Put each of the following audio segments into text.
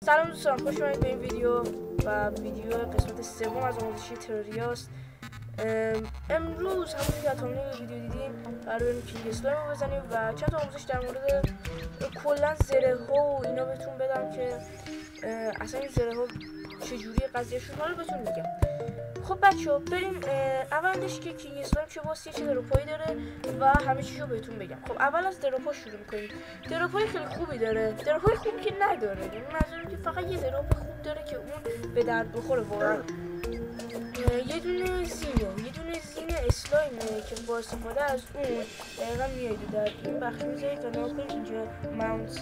سلام دوستان، خوش اومدید به این ویدیو و ویدیو قسمت سوم از آموزشی تراریاست. امروز همونطور که اتامین ویدیو دیدیم قرار بریم کینگ اسلایم رو بزنیم و چند تا آموزش در مورد کلا زره ها و اینا بهتون بدم که اصلا این زره ها چجوری قضیهشون رو بهتون میگم. خب بچه‌ها بریم اولش که کینگ اسلایم چه واسه چه دروپایی داره و همه چیزو بهتون بگم. خب اول از دروپا شروع می‌کنیم. دروپای خیلی خوبی داره، دروپای خوبی که نداره، یعنی منظورم که فقط یه دروپ خوب داره که اون به درد بخوره واقعا. یه دونه زین اسلایم که با استفاده از اون دقیقا میایید در این بخش میذارید و نگاه کنید اینجا ماونت،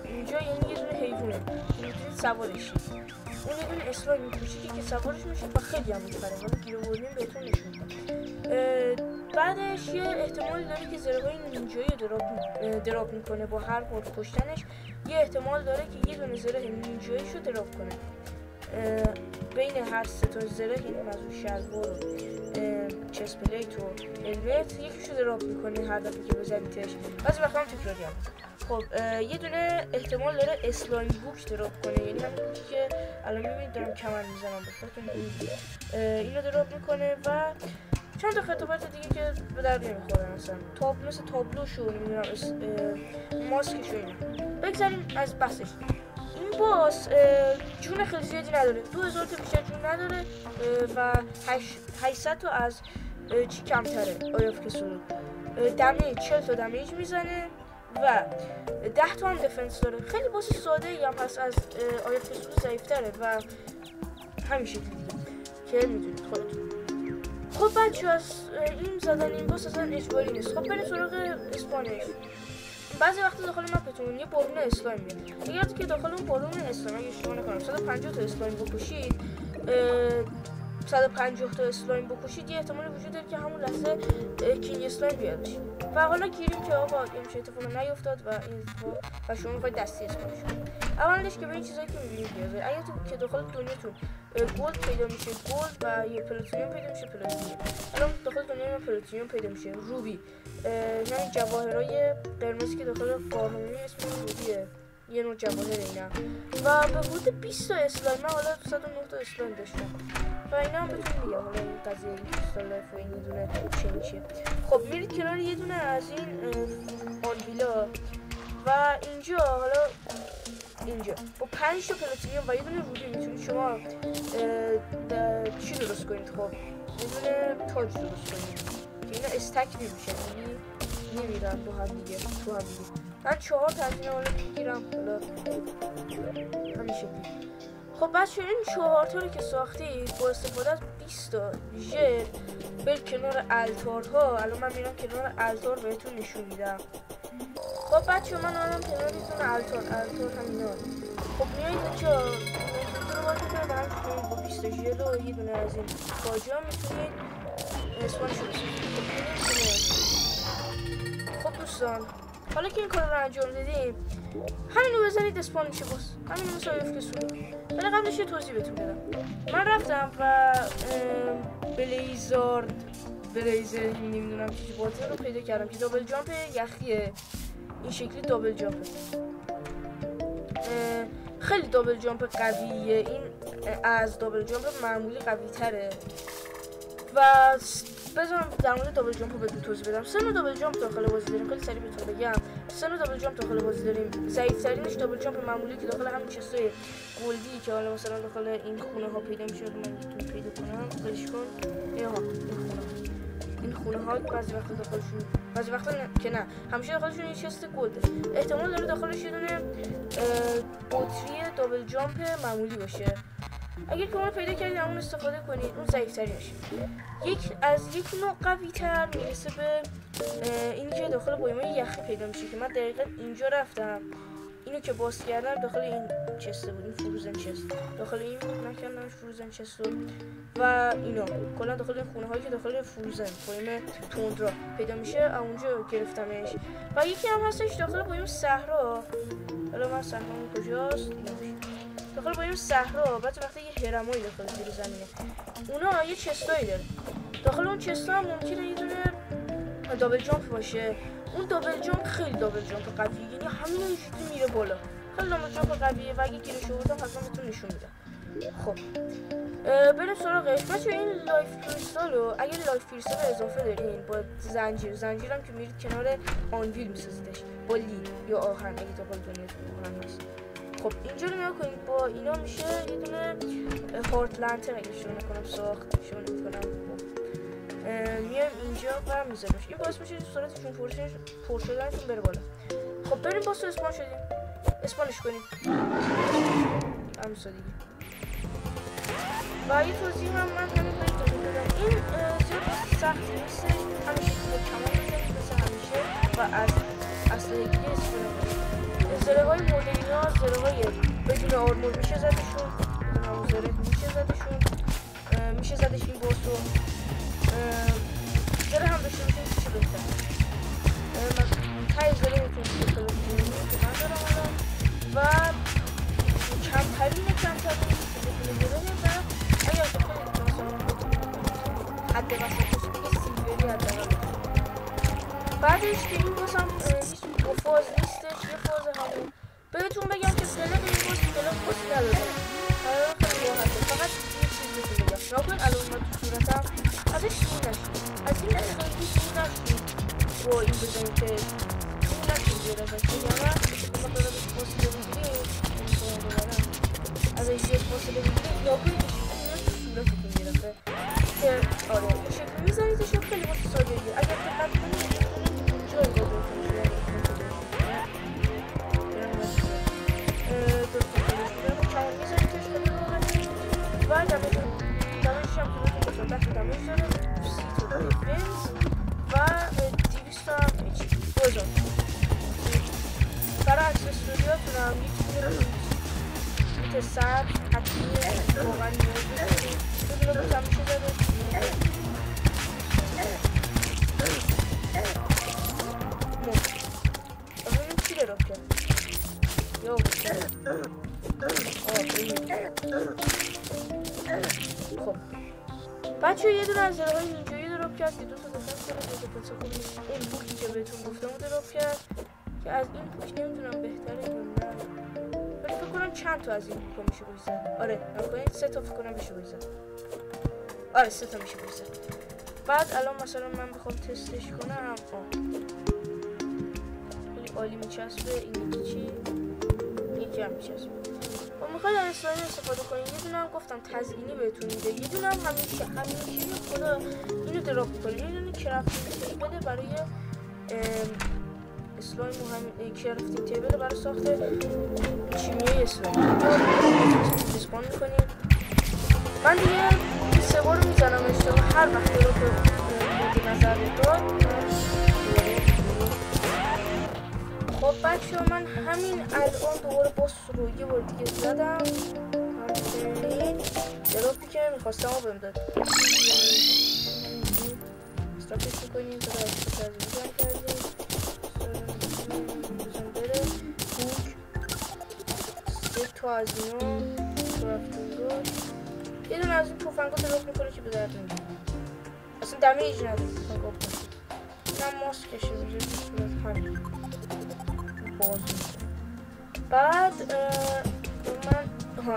اینجا یعنی یه دونه حیوانه که میتونید سوارش شید. اون یه دونه اسلایم کوچیکی که سوارش میشید و خیلی هم میخره، حالا گیر آوردیم بهتون نشون میدم. بعدش یه احتمال داره که زره‌های نینجایی رو دراپ میکنه با هر بار کشتنش. یه احتمال داره که یه دونه زره نینجاییش رو دراپ کنه بین هر سه تا زره، یعنی مزور شلوار و چست پلیت و هلمت یکیشو دراپ میکنه هر دفعه که بزنیدش. بعضی وقتا هم تکراری هم. خب یه دونه احتمال داره اسلایم بوک دراپ کنه، یعنی همین بوکی که الان میبینید دارم کمر میزنم بخاطر اینو دراپ میکنه و چند تا خطابت دیگه که به درد نمیخورن اصلا، مثل تابلوشو نمیدونم ماسکشو اینا. بگذاریم از بحثش. این باس جون خیلی زیادی نداره، 2000 تا بیشتر جون نداره و 800 تا از چی کمتره آیاف کسورو. دمیج 40 تا دمیج میزنه و 10 تا هم دفنس داره. خیلی باس ساده ای هم هست، از آیاف کسورو ضعیفتره و همین شکلی دیگه که میدونید خودتون. خب بچه از این زدن این باس اصلا اجباری نیست. خب بریم سراغ اسپانش. بعضی وقتا داخل مپتون یه بارون اسلایم میاد. اگر که داخل اون بارون اسلایم اگه اشتباه نکنم 150 تا اسلایم بکشید، 150 تا اسلایم بکشید، یه احتمالی وجود داره که همون لحظه کینگ اسلایم بیادش. و حالا گیریم که آقا این چه اتفاقی نیفتاد و این و شما میخواید دستی اسپانش کنید. اولش که به این چیزایی که میبینید بیازه، اگه تو که داخل دنیاتون گلد پیدا میشه گلد و یه پلاتینیوم پیدا میشه پلاتینیوم. الان داخل دنیا پلاتینیوم پیدا میشه روبی، یعنی جواهرای قرمزی که داخل فارمی اسم روبیه، یه نوع جواهر اینا. و به حدود 20 تا اسلایم، من حالا 109 تا اسلایم داشتم و اینا هم بهتون میگم حالا این قضیه کریستال و این یه دونه چه میشه. خب میرید کنار یه دونه از این آنویلا و اینجا حالا اینجا با 5 تا پلاتینیوم و یه دونه روبی میتونید شما چی درست کنید. خب یه دونه تاج درست کنید که اینا استک نمیشن، یعنی نمیرن با هم دیگه تو هم دیگه. من 4 تا از اینا حالا میگیرم حالا همین شکلی. خب بچه این 4 تا رو که ساختید با استفاده از 20 تا ژل برید کنار التارها. الان من میرم کنار التار بهتون نشون میدم. خب بچه من الان کنار یه التار همینا. خب میایید اینجا رو باید میکنه به هم با 20 تا ژل و یه دونه از این باجه ها میتونید اسپانش رو بسید. خب دوستان حالا که این کار رو انجام دادیم، همین رو بزنید اسپان میشه باز، همین مثل آیاف کسورو. ولی قبلش یه توضیح بهتون بدم. من رفتم و بلیزر نمیدونم چیزی بازی رو پیدا کردم که دابل جامپ یخیه، این شکلی دابل جامپه، خیلی دابل جامپ قویه، این از دابل جامپ معمولی قوی تره. و بذارم در مورد دابل جامپ رو بهتون توضیح بدم. 3 نوع دابل جامپ داخل بازی داریم، خیلی سریع بهتون بگم. 3 نوع دابل جامپ داخل بازی داریم. ضعیف‌ترینش دابل جامپ معمولی که داخل همین چستای گلدی که حالا مثلا داخل این خونه ها پیدا میشه. من میتونم پیدا کنم، خودش کن. این خونه ها بعضی وقتا داخلشون، بعضی وقتا که نه، همیشه داخلشون یه چست گلده. احتمال داره داخلش یه دونه بطری دابل جامپ معمولی باشه. اگر که اون پیدا کردید همون استفاده کنید، اون ضعیف‌ترینش. یک نوع قوی‌تر میرسه به اینی که داخل بایمای یخی پیدا میشه که من دقیقاً اینجا رفتم، اینو که باز کردم داخل این چسته بود، این فروزن چست داخل این نکردمش فروزن چست و اینا کلا داخل این خونه هایی که داخل فروزن بایم توندرا پیدا میشه اونجا گرفتمش. و یکی هم هستش داخل بایم صحرا. حالا من صحرام کجاست؟ داخل بایم صحرا بعضی وقتا یه هرمایی داخل زیر زمینه، اونا یه چستایی داره. داخل اون چستا هم ممکنه یه دونه دابل جامپ باشه. اون دابل جامپ خیلی دابل جامپ قویه، یعنی همین اینجوری میره بالا، خیلی دامج دراپ قویه و اگه گیرش آوردم حتما بهتون نشون میدم. خب بریم سراغش. بچه این لایف کریستال رو اگه لایف کریستال اضافه دارین با زنجیر هم که میرید کنار آنویل میسازیدش با لین یا آهن اگه تا قول دنیاتون آهن هست. خب اینجا رو نگاه کنید با اینا میشه یه دونه هارت لنتر اگه شروع نکنم ساخت شروع نمیکنم. میایم اینجا و میذاریمش. این باعث میشه سرعتشون پر شدنشون بره بالا. خب بریم باز تو اسپان شدیم. اسپانش کنیم هم سادگی. و یه توضیح هم من همین باید توضیح بدم. این زیاد سختی نیستش، همیشه که کمان بزنید مثل همیشه و از اسلحگی استفاده کنید. زره های مدلی ها زره های بدون آرمور میشه زدشون، بدون همون زره میشه زدشون، میشه زدش این باسو. زره هم داشته میشه چه بهتر. تای زره میتونید که کلا بکنید که من دارم الان و کمترین که بکنید زره و اگر تو خیلی حد وسطش دیگه سیلوری حداقل. بعدش که این باز هم هیچ دو فاز نیستش، یه فاز همون. بهتون بگم که قلق این باز نداره، خیلی راحته. فقط یه چیز بهتون بگم ناکن الان اومد تو صورتم ازش سیر نشید، از این خیلی سیر نشید با این بزنید که سیر نشید بیاره و که یعنی مثلا قرار بهش فاصله بگیریم از یه فاصله بگیریم ناکن صورتتون میرسه که آره این شکل میزنیدش و خیلی باید سادگی. اگر دقت کنید جایی با دوستون شده کمان میزنیدش خیلی راحتی و دمشش هم که بکنید دست دمش داره 30 تا دیفنس و 200 تا هم ایچ 2000. برای اکسسوریاتون هم میتونه سر حتمیه واقعا نیاز بکنید بدونه بودم میشه داره ببینیم چی دارم کرد یا خب بچه یه دونه از زره های نینجایی دراپ کرد که دو تا دفنس داره دو تا پنسا خوب اون بوکی که بهتون گفتم دراپ کرد که از این بوک نمیدونم بهتره یا نه ولی فکر کنم چند تا از این بوکا میشه بایزد. آره نکنید 3 تا فکر کنم میشه بایزد. آره 3 تا میشه بایزد. بعد الان مثلا من بخوام تستش کنم خیلی عالی میچسبه. این یکی چی؟ یکی هم میچسبه. و میخواید از اسلایم استفاده کنید یه دونه هم گفتم تزیینی بهتون میده، یه دونه هم همیشه خدا اینو دراپ میکنه. یه دونه کرافتینگ تیبل برای اسلایم و همین کرافتینگ تیبل برای ساخت شیمیایی اسلایم اسپان میکنید. من دیگه 3 بار میزنم اشتباه هر وقت رو که مورد نظر داد. خب بچه من همین الان دوباره باس رو یه بار دیگه زدم همچنین دراپی که میخواستم رو بهم داد. استراپش میکنیم تا داشته ترزیزن کردیم بزن بره بوک 3 تا از اینو کرافتینگو یه دونه از این توفنگا دراپ میکنه که به درد نمیخوره اصلا دمیج نداره. توفنگا بکنید اینم ماسکشه میشه صورت همین باز میشه. بعد من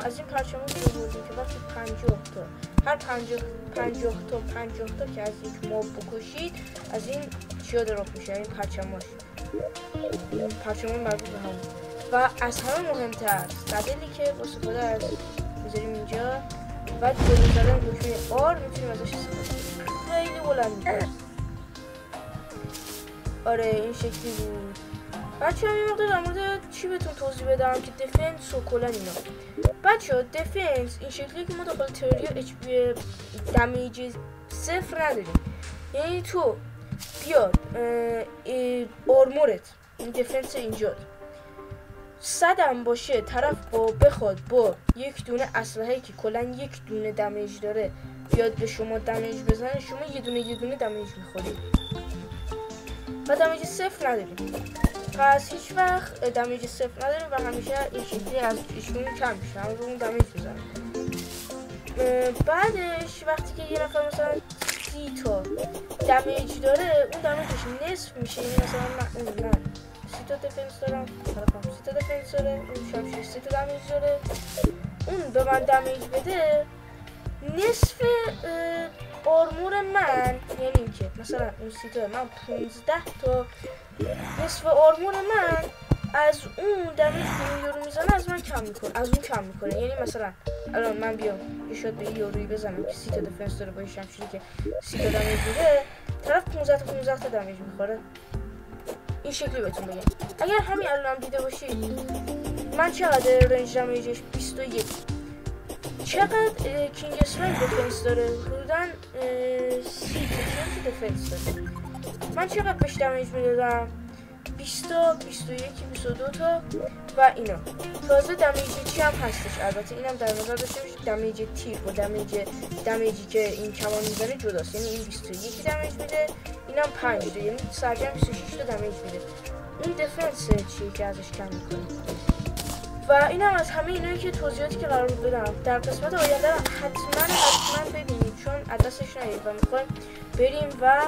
از این پرچمون رو بردیم که وقتی 50 تا هر 50 تا که از یک ماب بکشید از این چیا دراپ میشه این پرچماش پرچمون مربوط به همون. و از همه مهمتر بدلی که با استفاده از میذاریم اینجا و جلو زدن دکمه آر میتونیم ازش استفاده کنیم. خیلی بلند میشه. آره این شکلی بود. بچه هم یه مقدار در مورد چی بهتون توضیح بدم که دفنس و کلن اینا. بچه ها دفنس این شکلی که ما داخل تریا دمیج 0 نداریم، یعنی تو بیاد آرمورت این دفنس اینجا 100 هم باشه طرف بخواد با یک دونه اسلحه‌ای که کلا یک دونه دمیج داره بیاد به شما دمیج بزنه شما یه دونه دمیج میخورید و دمیج 0 نداریم. پس هیچ وقت دمیج 0 نداریم و همیشه این شکلی از ایشون کم میشه همون اون دمیج بزنه. بعدش وقتی که یه نفر مثلا 30 تا دمیج داره اون دمیجش نصف میشه، یعنی مثلا نه 30 تا دفنس دارم، طرفم 3 تا دفنس داره، اون شمشیر 3 تا دمیج داره. اون به من دمیج بده نصف آرمور من، یعنی که مثلا اون 30 تا من 15 تا، نصف آرمور من از اون دمیج که یارو میزنه از من کم میکنه، از اون کم میکنه. یعنی مثلا الان من بیام یه شات به یارویی بزنم که 30 تا دفنس داره با شمشیری که 30 تا دمیج میده، طرف 15 تا دمیج میخوره. این شکلی بهتون بگم. اگر همین الان دیده باشید من چقدر رنج دمیجش 21، چقدر کینگ اسمایل دفنس داره، حدوداً 30 تا دفنس داره. من چقدر بهش دمیج میدادم؟ 20 تا، 21، 22 تا و اینا. تازه دمیج چی هم هستش، البته اینم در نظر داشته باشید، دمیج تیر و دمیجی که این کمان میزنه جداست. یعنی این 21 دمیج میده، اینم 5 تا، یعنی سرجم 26 تا دمیج میده. اون دفنس چیه که ازش کم میکنه. و اینم از همه اینایی که توضیحاتی که قرار بود بدم. در قسمت آینده حتما ببینید، چون از دستش نهید و میخوایم بریم و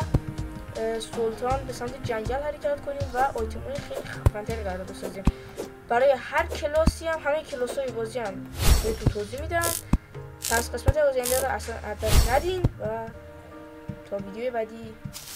سلطان به سمت جنگل حرکت کنیم و آیتم‌های خیلی خفن‌تری قرار بسازیم. برای هر کلاسی هم، همه کلاس‌های بازی هم بهتون توضیح میدم. پس قسمت آینده رو اصلا از دست ندین و تا ویدیو بعدی